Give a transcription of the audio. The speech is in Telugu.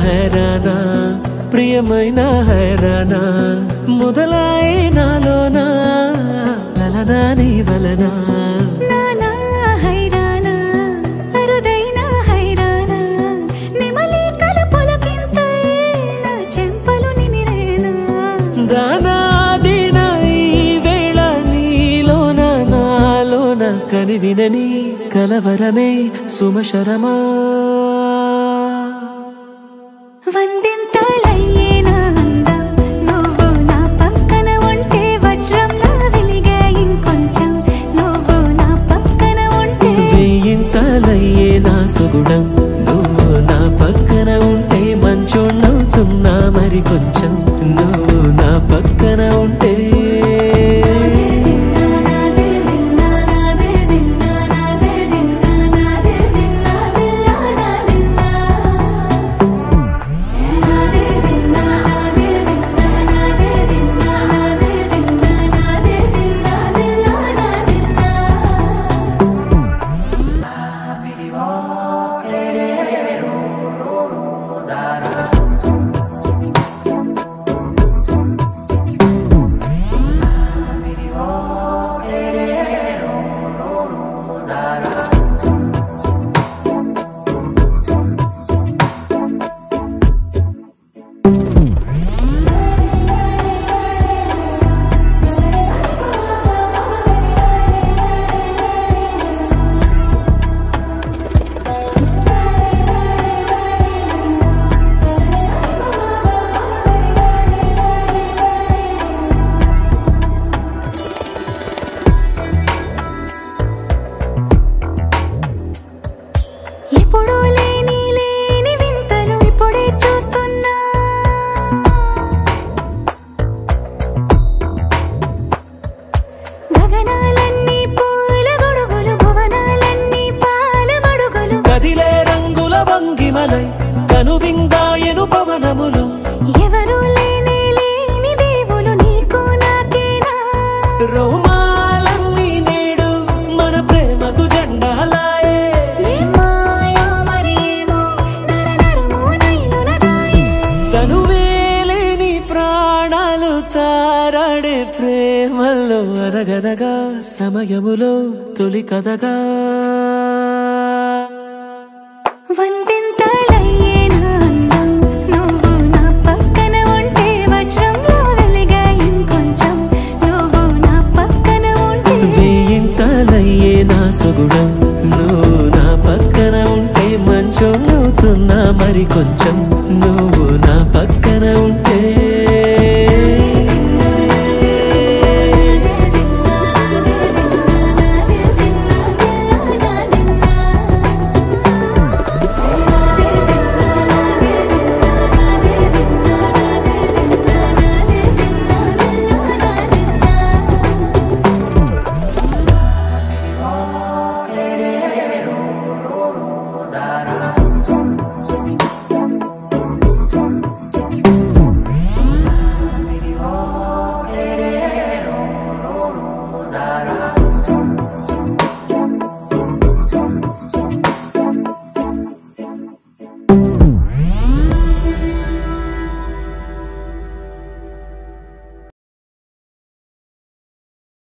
హైరానా ప్రియమైన హైరానా మొదలాయి నాలోనా లలనా నీ వలనా కని వినని కలవరమే సుమశరమా వందింతలయ్యేనా అందం నువ్వు నా పక్కన ఉంటే వజ్రంలా వెలిగే ఇంకొంచెం నువ్వు నా పక్కన ఉంటే వెయ్యింతలయ్యేనా సుగుణం నువ్వు నా పక్కన ఉంటే మంచోణ్ణవుతున్నా మరి కొంచెం నువ్వు నా పక్కన ఉంటే ఎప్పుడూ లేని వింతలు ఇప్పుడే చూస్తున్నా గగనాలన్నీ పూల గొడుగులు భువనాలన్నీ పాల మడుగులు కదిలే రంగుల భంగిమలై కనువిందాయను పవనములు ఎవరు లేని దేవులు నీకు నాకేనా రోమాలన్నీ నేడు మన ప్రేమకు జెండాలాయే తనువేలేని ప్రాణాలు తారాడే ప్రేమల్లో అరగనగా సమయములో తొలి కథగా వందింతలయ్యేనా అందం నువ్వు నా పక్కన ఉంటే వజ్రంలా వెలిగే ఇంకొంచెం నువ్వు నా పక్కన ఉంటే వెయ్యింతలయ్యేనా సుగుణం నువ్వు నా పక్కన ఉంటే మంచోణ్ణవుతున్నా మరి కొంచెం నువ్వు